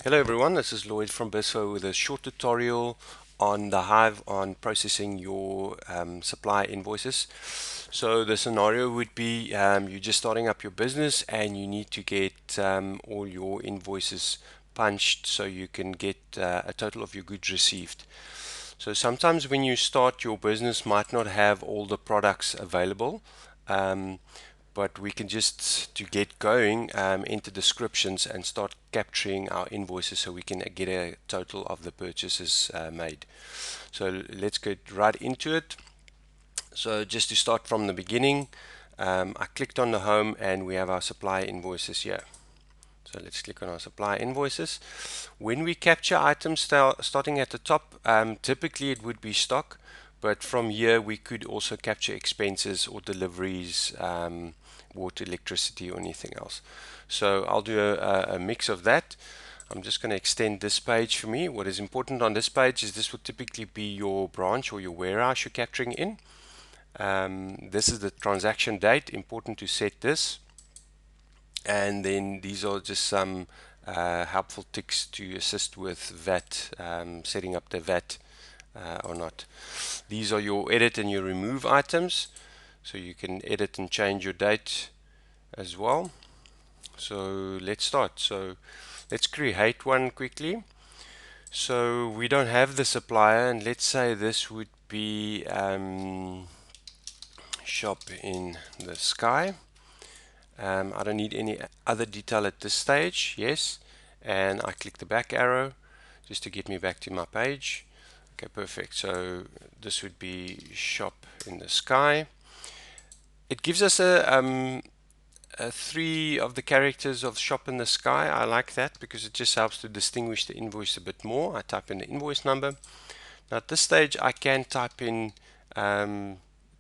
Hello everyone, this is Lloyd from Bizzfo with a short tutorial on the Hive on processing your supplier invoices. So the scenario would be you're just starting up your business and you need to get all your invoices punched so you can get a total of your goods received. So sometimes when you start your business might not have all the products available. But we can just, to get going, enter descriptions and start capturing our invoices so we can get a total of the purchases made. So let's get right into it. So just to start from the beginning, I clicked on the home and we have our supplier invoices here. So let's click on our supplier invoices. When we capture items starting at the top, typically it would be stock, but from here we could also capture expenses or deliveries, water, electricity, or anything else. So I'll do a mix of that. I'm just going to extend this page for me. What is important on this page is this will typically be your branch or your warehouse you're capturing in. This is the transaction date. Important to set this. And then these are just some helpful ticks to assist with VAT, setting up the VAT or not. These are your edit and your remove items, so you can edit and change your date as well. So let's start. So let's create one quickly. So we don't have the supplier, and let's say this would be shop in the sky. I don't need any other detail at this stage. Yes, and I click the back arrow just to get me back to my page. Okay, perfect. So this would be shop in the sky. It gives us a 3 of the characters of shop in the sky. I like that because it just helps to distinguish the invoice a bit more. I type in the invoice number. Now at this stage I can type in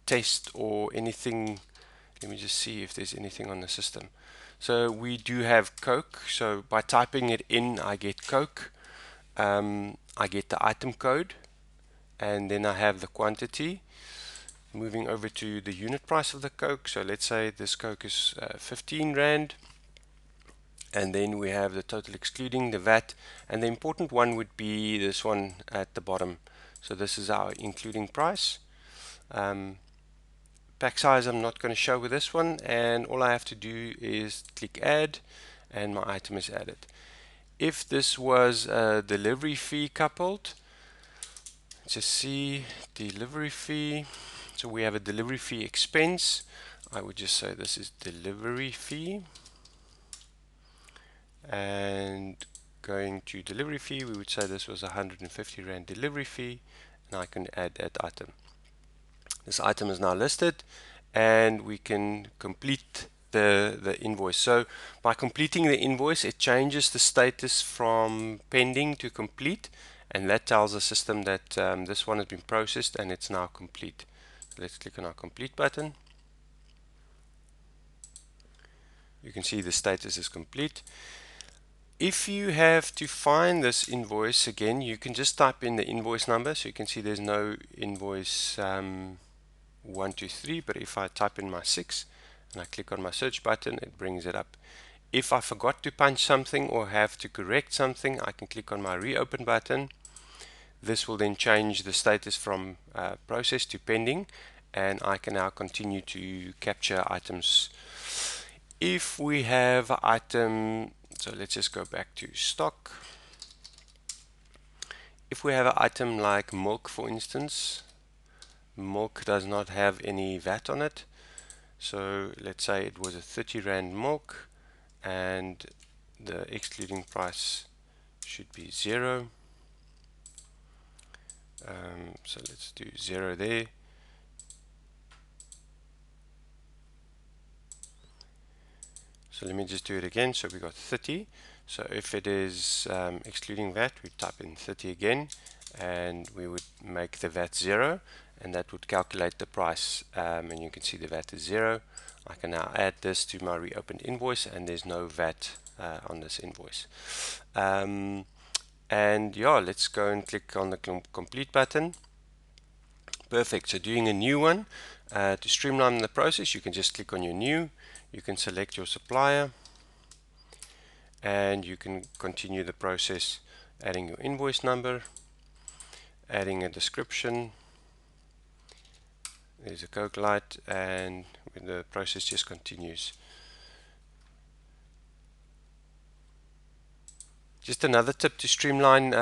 test or anything. Let me just see if there's anything on the system. So we do have Coke. So by typing it in, I get Coke. I get the item code, and then I have the quantity. Moving over to the unit price of the Coke. So let's say this Coke is 15 Rand. And then we have the total excluding the VAT. And the important one would be this one at the bottom. So this is our including price. Pack size I'm not going to show with this one, and all I have to do is click add and my item is added. If this was a delivery fee coupled, just see delivery fee. So we have a delivery fee expense. I would just say this is delivery fee, and going to delivery fee we would say this was 150 Rand delivery fee, and I can add that item. This item is now listed and we can complete the invoice. So by completing the invoice, it changes the status from pending to complete, and that tells the system that this one has been processed and it's now complete. So let's click on our complete button. You can see the status is complete. If you have to find this invoice again, you can just type in the invoice number. So you can see there's no invoice 123, but if I type in my 6 and I click on my search button, it brings it up. If I forgot to punch something or have to correct something, I can click on my reopen button. This will then change the status from processed to pending, and I can now continue to capture items. If we have item, so let's just go back to stock. If we have an item like milk, for instance, milk does not have any VAT on it. So let's say it was a 30 Rand milk and the excluding price should be 0. So let's do 0 there. So let me just do it again. So we got 30. So if it is excluding VAT, we type in 30 again, and we would make the VAT 0, and that would calculate the price, and you can see the VAT is 0. I can now add this to my reopened invoice, and there's no VAT on this invoice. And yeah, let's go and click on the complete button. Perfect. So doing a new one, to streamline the process, you can just click on your new, you can select your supplier, and you can continue the process, adding your invoice number, adding a description. There's a Coke light, and the process just continues. Just another tip to streamline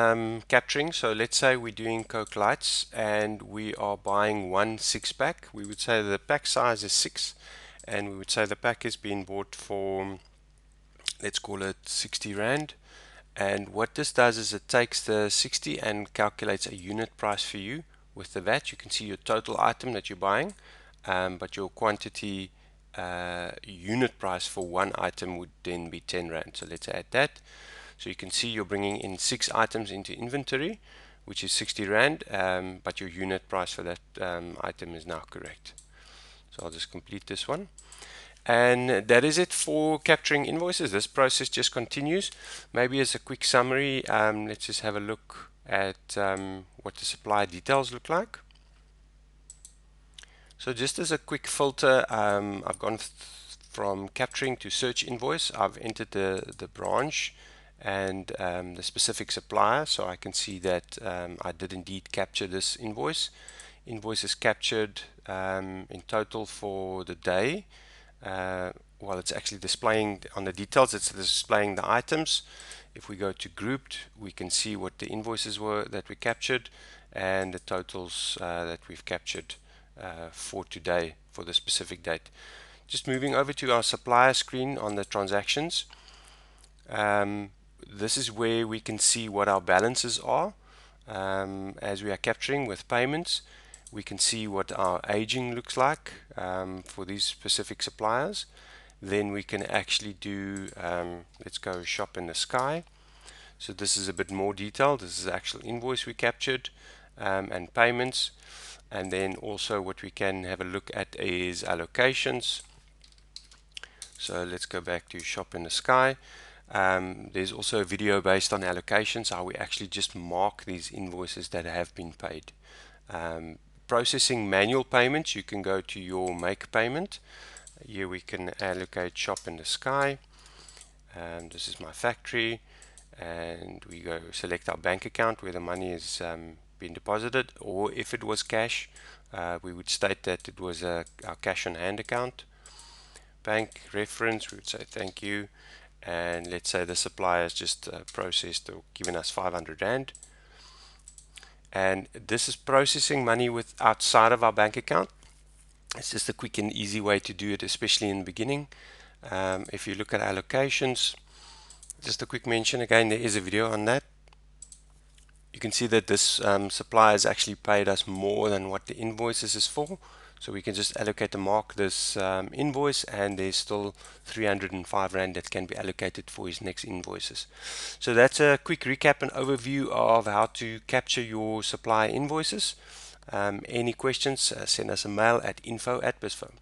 capturing. So let's say we're doing Coke lights and we are buying one 6-pack. We would say the pack size is 6, and we would say the pack is being bought for, let's call it 60 Rand. And what this does is it takes the 60 and calculates a unit price for you with the VAT. You can see your total item that you're buying, but your quantity unit price for one item would then be 10 Rand. So let's add that. So you can see you're bringing in 6 items into inventory, which is 60 Rand, but your unit price for that item is now correct. So I'll just complete this one. And that is it for capturing invoices. This process just continues. Maybe as a quick summary, let's just have a look at what the supplier details look like. So just as a quick filter, I've gone from capturing to search invoice. I've entered the branch and the specific supplier, so I can see that I did indeed capture this invoice. Invoice is captured in total for the day. Well, it's actually displaying on the details, it's displaying the items. If we go to grouped, we can see what the invoices were that we captured and the totals that we've captured for today, for the specific date. Just moving over to our supplier screen on the transactions. This is where we can see what our balances are as we are capturing with payments. We can see what our aging looks like for these specific suppliers. Then we can actually do, let's go shop in the sky. So this is a bit more detailed. This is the actual invoice we captured and payments. And then also what we can have a look at is allocations. So let's go back to shop in the sky. There's also a video based on allocations, how we actually just mark these invoices that have been paid. Processing manual payments, you can go to your make payment. Here we can allocate shop in the sky. This is my factory, and we go select our bank account where the money is being deposited, or if it was cash, we would state that it was our cash on hand account. Bank reference, we would say thank you, and let's say the supplier has just processed or given us 500 Rand. And this is processing money with outside of our bank account. It's just a quick and easy way to do it, especially in the beginning. If you look at allocations, just a quick mention again, there is a video on that. You can see that this supplier has actually paid us more than what the invoices is for. So we can just allocate and mark this invoice, and there's still 305 Rand that can be allocated for his next invoices. So that's a quick recap and overview of how to capture your supplier invoices. Any questions, send us a mail at info@bizzfo.